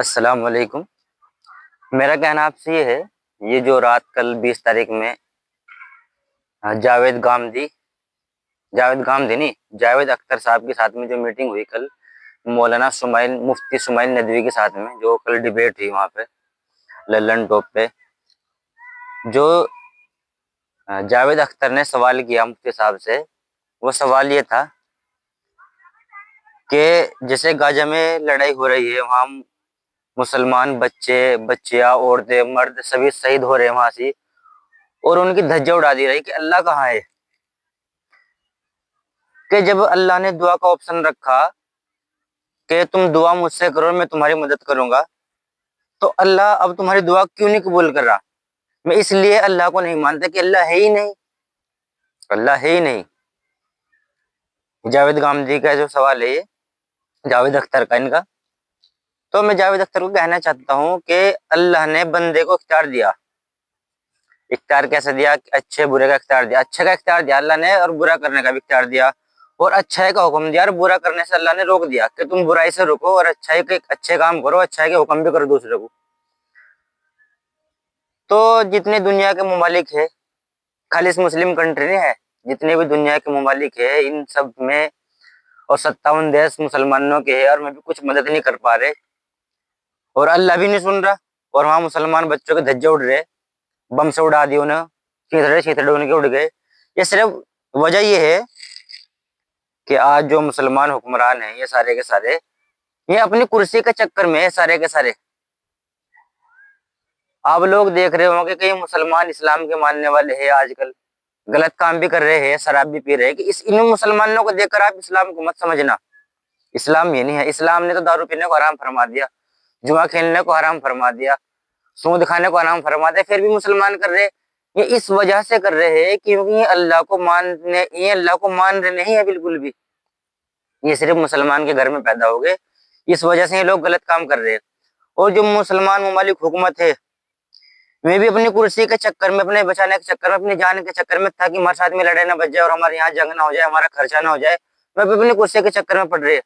अस्सलाम वालेकुम। मेरा कहना आपसे ये है, ये जो रात कल 20 तारीख में जावेद गामदी जावेद गामदी नहीं, जावेद अख्तर साहब के साथ में जो मीटिंग हुई कल, मौलाना सुमाइल मुफ्ती सुमाइल नदवी के साथ में, जो कल डिबेट हुई वहाँ पे लल्लन टॉप पे, जो जावेद अख्तर ने सवाल किया मुफ्ती साहब से, वो सवाल ये था कि जैसे गाजा में लड़ाई हो रही है, वहाँ मुसलमान बच्चे, बच्चियां, औरतें, मर्द सभी शहीद हो रहे हैं वहां से, और उनकी धज्जियां उड़ा दी रही कि अल्लाह कहाँ है। कि जब अल्लाह ने दुआ का ऑप्शन रखा कि तुम दुआ मुझसे करो, मैं तुम्हारी मदद करूंगा, तो अल्लाह अब तुम्हारी दुआ क्यों नहीं कबूल कर रहा? मैं इसलिए अल्लाह को नहीं मानता कि अल्लाह है ही नहीं, अल्लाह है ही नहीं। जावेद गामदी का जो सवाल है ये, जावेद अख्तर का इनका, तो मैं जावेद अख्तर को कहना चाहता हूँ कि अल्लाह ने बंदे को इख्तियार दिया। इख्तियार कैसे दिया? अच्छे बुरे का इख्तियार दिया, अच्छे का इख्तियार दिया अल्लाह ने, और बुरा करने का भी इख्तियार दिया, और अच्छाई का हुक्म दिया, और बुरा करने से अल्लाह ने रोक दिया कि तुम बुराई से रुको और अच्छाई के अच्छे काम करो, अच्छाई के हुक्म भी करो दूसरे को। तो जितने दुनिया के ममालिक है, खाली मुस्लिम कंट्री नहीं है, जितने भी दुनिया के ममालिक है, इन सब में, और 57 देश मुसलमानों के है, और मैं भी कुछ मदद नहीं कर पा रहे, और अल्लाह भी नहीं सुन रहा, और वहां मुसलमान बच्चों के धज्जे उड़ रहे, बम से उड़ा दिए उन्हें, चीथड़े चीथड़े उनके उड़ गए। ये सिर्फ वजह ये है कि आज जो मुसलमान हुक्मरान हैं, ये सारे के सारे, ये अपनी कुर्सी के चक्कर में है सारे के सारे। आप लोग देख रहे होंगे कि ये मुसलमान इस्लाम के मानने वाले हैं, आजकल गलत काम भी कर रहे हैं, शराब भी पी रहे हैं, कि इन मुसलमानों को देखकर आप इस्लाम को मत समझना। इस्लाम ये नहीं है। इस्लाम ने तो दारू पीने को हराम फरमा दिया, जुआ खेलने को हराम फरमा दिया, सूद खाने को हराम फरमा दिया, फिर भी मुसलमान कर रहे हैं। ये इस वजह से कर रहे हैं क्योंकि ये अल्लाह को मान रहे नहीं है बिल्कुल भी। ये सिर्फ मुसलमान के घर में पैदा हो गए, इस वजह से ये लोग गलत काम कर रहे हैं। और जो मुसलमान ममालिक हुकूमत है, वे भी अपनी कुर्सी के चक्कर में, अपने बचाने के चक्कर में, अपनी जान के चक्कर में, ताकि हमारे साथ में लड़ाई ना बच जाए और हमारे यहाँ जंग ना हो जाए, हमारा खर्चा ना हो जाए, वे भी अपनी कुर्सी के चक्कर में पड़ रहे हैं।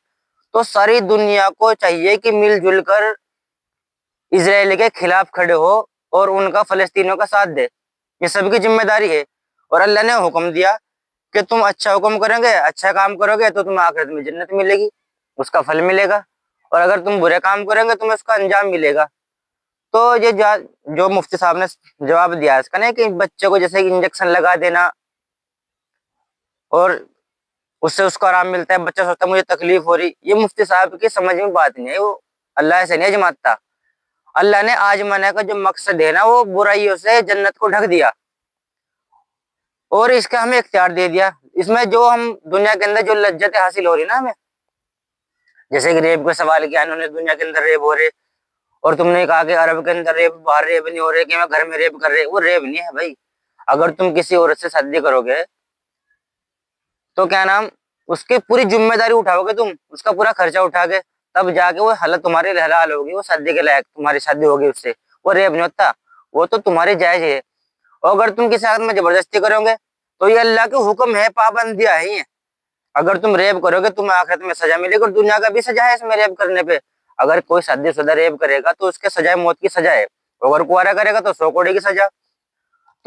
तो सारी दुनिया को चाहिए कि मिलजुल कर इसराइल के खिलाफ खड़े हो और उनका फलस्तीनियों का साथ दे। ये सबकी जिम्मेदारी है। और अल्लाह ने हुक्म दिया कि तुम अच्छा हुक्म करोगे, अच्छा काम करोगे, तो तुम्हें आखिरत में जन्नत मिलेगी, उसका फल मिलेगा, और अगर तुम बुरे काम करोगे तुम्हें उसका अंजाम मिलेगा। तो ये जो मुफ्ती साहब ने जवाब दिया इसका ना, कि बच्चे को जैसे इंजेक्शन लगा देना और उससे उसको आराम मिलता है, बच्चा सोचता है मुझे तकलीफ हो रही, ये मुफ्ती साहब की समझ में बात नहीं है। वो अल्लाह से नहीं आजमाता। अल्लाह ने आजमाने का जो मकसद है ना, वो बुराइयों से जन्नत को ढक दिया, और इसका हमें इख्तियार दे दिया। इसमें जो हम दुनिया के अंदर जो लज्जतें हासिल हो रही ना हमें, जैसे कि रेप का सवाल किया इन्होंने, दुनिया के अंदर रेप हो रहे, और तुमने कहा कि अरब के अंदर रेप, बाहर रेप नहीं हो रहे, कि मैं घर में रेप कर रहे, वो रेप नहीं है भाई। अगर तुम किसी औरत से शादी करोगे तो क्या नाम, उसकी पूरी जिम्मेदारी उठाओगे तुम, उसका पूरा खर्चा उठा के, तब जाके वो हालत तुम्हारी हलाल होगी, वो शादी के लायक तुम्हारी शादी होगी उससे, वो रेप नहीं होता, वो तो तुम्हारी जायज है। और अगर तुम किसी हाथ में जबरदस्ती करोगे तो ये अल्लाह के हुक्म है, पाबंदियां है ये। अगर तुम रेप करोगे तुम्हें आखिरत में सजा मिलेगी, और दुनिया का भी सजा है इसमें रेप करने पे। अगर कोई शादीशुदा रेप करेगा तो उसके सजा मौत की सजा है, अगर कुंवारा करेगा तो 100 कौड़ी की सजा।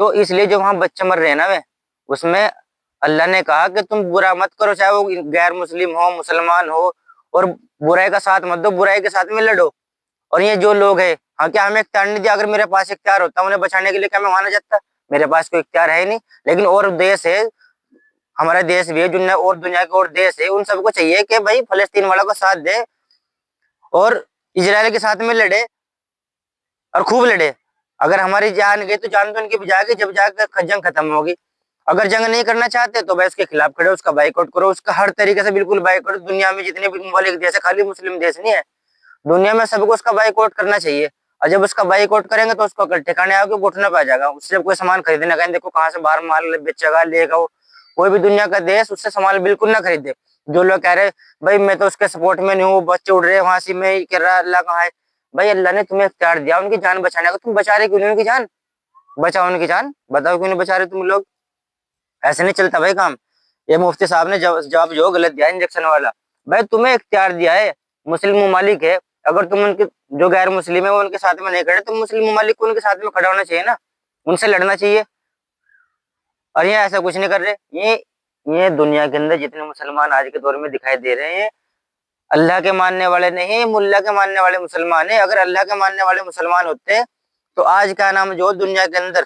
तो इसलिए जो वहां बच्चे मर रहे हैं ना वे, उसमें अल्लाह ने कहा कि तुम बुरा मत करो, चाहे वो गैर मुस्लिम हो, मुसलमान हो, और बुराई का साथ मत दो, बुराई के साथ में लड़ो। और ये जो लोग है, हाँ, क्या हमें इख्तियार नहीं दिया? अगर मेरे पास इख्तियार होता उन्हें बचाने के लिए, क्या मैं वहां ना जाता? मेरे पास कोई इख्तियार है ही नहीं। लेकिन और देश है, हमारा देश भी है, दुनिया और दुनिया के और देश है, उन सबको चाहिए कि भाई फलस्तीन वालों का साथ दे और इजराइल के साथ में लड़े, और खूब लड़े। अगर हमारी जान गई तो जान तो उनकी भी जाएगी, जब जाकर जंग खत्म होगी। अगर जंग नहीं करना चाहते तो भाई उसके खिलाफ खड़े, उसका बाइकआउट करो, उसका हर तरीके से बिल्कुल बाइकआउट। दुनिया में जितने भी ममालिक देश है, खाली मुस्लिम देश नहीं है, दुनिया में सबको उसका बाइकआउट करना चाहिए। और जब उसका बाइकआउट करेंगे तो उसको ठिकाने आके घुटने पे आ जाएगा। उससे जब कोई सामान खरीदने का, देखो कहाँ से बाहर माल बेचेगा, लेगा वो, कोई भी दुनिया का देश उससे सामान बिल्कुल ना खरीदे। जो लोग कह रहे भाई मैं तो उसके सपोर्ट में नहीं हूँ, बच्चे उड़ रहे हैं वहां से, मैं ही कह रहा अल्लाह कहाँ है? भाई अल्लाह ने तुम्हें इख्तियार दिया उनकी जान बचाने का, तुम बचा रहे क्यों नहीं उनकी जान? बचाओ उनकी जान, बताओ क्यों नहीं बचा रहे तुम लोग? ऐसे नहीं चलता भाई काम। ये मुफ्ती साहब ने जवाब जो गलत दिया इंजेक्शन वाला। भाई तुम्हें इख्तियार दिया है, मुस्लिम ममालिक है, अगर तुम उनके जो गैर मुस्लिम है वो उनके साथ में नहीं खड़े तो मुस्लिम ममालिक को उनके साथ में खड़ा होना चाहिए ना, उनसे लड़ना चाहिए। और ये ऐसा कुछ नहीं कर रहे। ये दुनिया के अंदर जितने मुसलमान आज के दौर में दिखाई दे रहे हैं अल्लाह के मानने वाले नहीं, मुल्ला के मानने वाले मुसलमान है। अगर अल्लाह के मानने वाले मुसलमान होते तो आज क्या नाम जो दुनिया के अंदर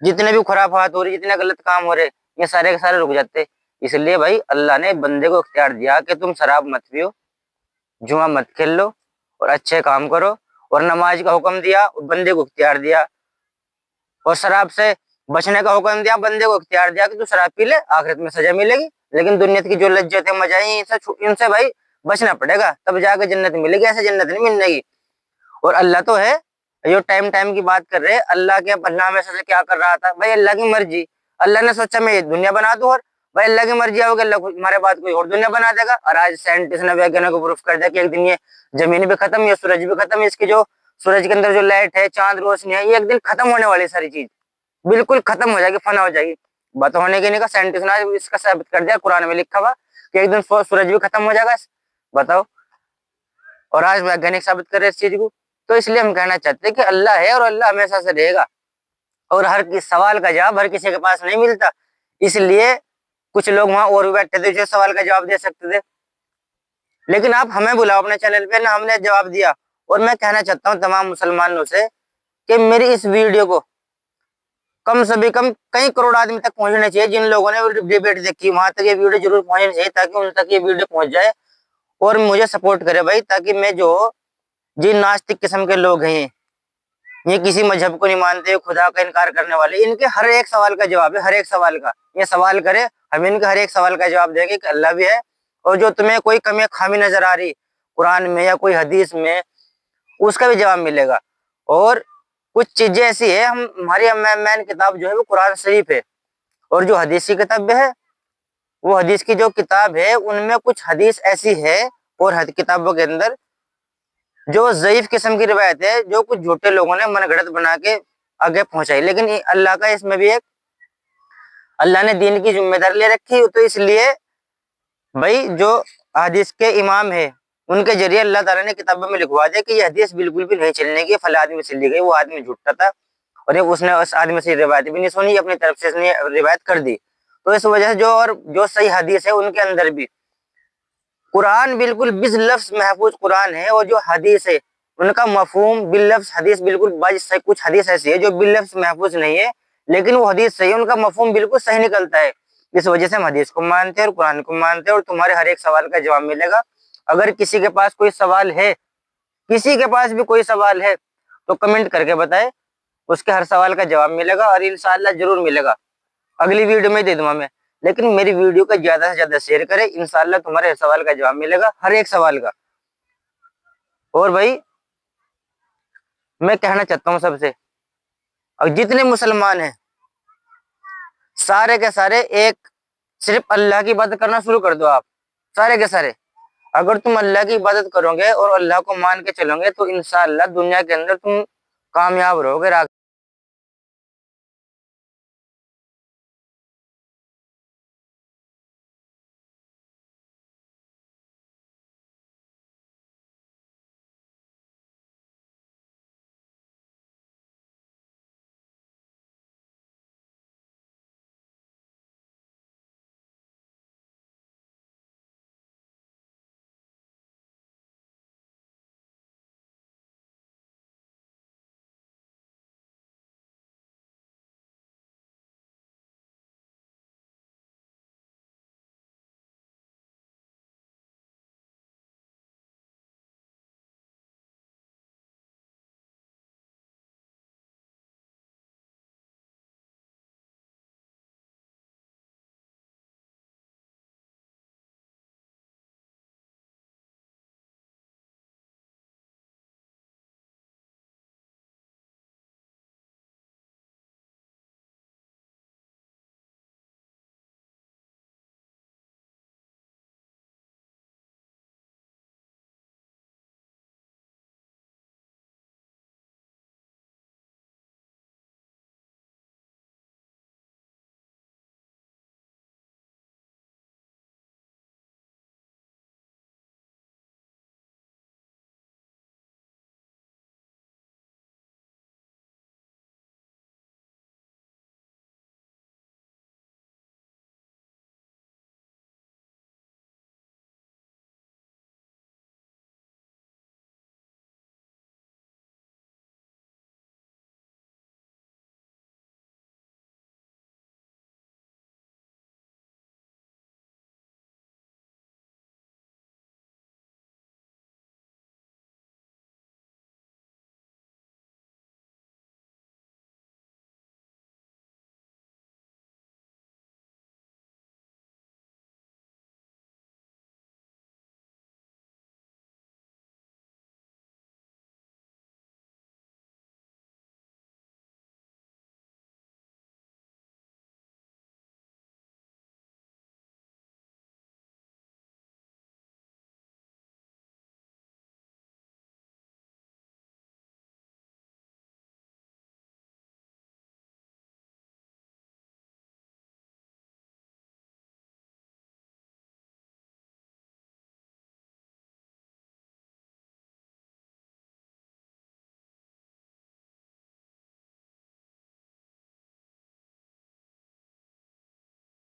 जितने भी खुराफात हो रही, जितने गलत काम हो रहे, ये सारे के सारे रुक जाते। इसलिए भाई अल्लाह ने बंदे को इख्तियार दिया कि तुम शराब मत पियो, जुआ मत खेल लो और अच्छे काम करो, और नमाज का हुक्म दिया और बंदे को इख्तियार दिया, और शराब से बचने का हुक्म दिया, बंदे को इख्तियार दिया कि तू शराब पी ले, आखिरत में सजा मिलेगी। लेकिन दुनिया की जो लज्जत है, मजा है, इनसे भाई बचना पड़ेगा, तब जाकर जन्नत मिलेगी, ऐसे जन्नत नहीं मिलेगी। और अल्लाह तो है, जो टाइम टाइम की बात कर रहे हैं, अल्लाह के अल्लाह में से क्या कर रहा था भाई, अल्लाह की मर्जी। अल्लाह ने सोचा मैं ये दुनिया बना दूं, और भाई अल्लाह की मर्जी होगी, अल्लाह हमारे बाद कोई और दुनिया बना देगा। और आज साइंटिस्ट ने वैज्ञानिक को प्रूफ कर दिया कि एक दिन ये जमीन भी खत्म, ये सूरज भी खत्म, इसकी जो सूरज के अंदर जो लाइट है, चांद रोशनी है, ये एक दिन खत्म होने वाली सारी चीज बिल्कुल खत्म हो जाएगी, फना हो जाएगी। बात होने की नहीं, का साइंटिस्ट ने इसका साबित कर दिया, कुरान में लिखा हुआ कि एक दिन सूरज भी खत्म हो जाएगा। बताओ, और आज वैज्ञानिक साबित कर रहे हैं इस चीज को। तो इसलिए हम कहना चाहते हैं कि अल्लाह है और अल्लाह हमेशा से रहेगा, और हर किस सवाल का जवाब हर किसी के पास नहीं मिलता। इसलिए कुछ लोग वहां और भी बैठे थे जो सवाल का जवाब दे सकते थे, लेकिन आप हमें बुलाओ अपने चैनल पे ना, हमने जवाब दिया। और मैं कहना चाहता हूँ तमाम मुसलमानों से कि मेरी इस वीडियो को कम से भी कम कई करोड़ आदमी तक पहुंचना चाहिए। जिन लोगों ने डिबेट देखी वहां तक ये वीडियो जरूर पहुंचनी चाहिए, ताकि उन तक ये वीडियो पहुंच जाए और मुझे सपोर्ट करे भाई, ताकि मैं जो जिन नास्तिक किस्म के लोग हैं, ये किसी मजहब को नहीं मानते, खुदा का इनकार करने वाले, इनके हर एक सवाल का जवाब है, हर एक सवाल का। ये सवाल करे, हम इनके हर एक सवाल का जवाब देंगे कि अल्लाह भी है, और जो तुम्हें कोई कमी खामी नजर आ रही कुरान में या कोई हदीस में, उसका भी जवाब मिलेगा। और कुछ चीजें ऐसी है, हम हमारी मेन किताब जो है वो कुरान शरीफ है, और जो हदीस की किताब है वो हदीस की जो किताब है उनमें कुछ हदीस ऐसी है और किताबों के अंदर जो ज़ईफ किस्म की रिवायत है, जो कुछ झूठे लोगों ने मनगढ़ंत बना के आगे पहुंचाई। लेकिन अल्लाह का इसमें भी एक, अल्लाह ने दीन की जिम्मेदारी ले रखी, तो इसलिए भाई जो हदीस के इमाम है उनके जरिए अल्लाह ताला ने किताबों में लिखवा दिया कि ये हदीस बिल्कुल भी नहीं चलने की, फला आदमी से ली गई, वो आदमी झूठा था और ये उसने उस आदमी से रिवायत भी नहीं सुनी, अपनी तरफ से इसने रिवायत कर दी। तो इस वजह से जो सही हदीस है उनके अंदर भी कुरान बिल्कुल बिल लफ्ज महफूज कुरान है, और जो हदीस है उनका मफहूम बिल लफ्ज हदीस बिल्कुल कुछ हदीस ऐसी है जो बिल लफ्ज महफूज नहीं है, लेकिन वो हदीस सही है, उनका मफहूम बिल्कुल सही निकलता है। इस वजह से हम हदीस को मानते हैं और कुरान को मानते हैं, और तुम्हारे हर एक सवाल का जवाब मिलेगा। अगर किसी के पास कोई सवाल है, किसी के पास भी कोई सवाल है, तो कमेंट करके बताए, उसके हर सवाल का जवाब मिलेगा, और इंशाअल्लाह जरूर मिलेगा। अगली वीडियो में दे दूंगा मैं, लेकिन मेरी वीडियो को ज्यादा से ज्यादा शेयर करें, इंशाअल्लाह तुम्हारे हर सवाल का जवाब मिलेगा, हर एक सवाल का। और भाई मैं कहना चाहता हूँ सबसे, और जितने मुसलमान हैं सारे के सारे एक सिर्फ अल्लाह की इबादत करना शुरू कर दो। आप सारे के सारे अगर तुम अल्लाह की इबादत करोगे और अल्लाह को मान के चलोगे तो इंशाअल्लाह दुनिया के अंदर तुम कामयाब रहोगे।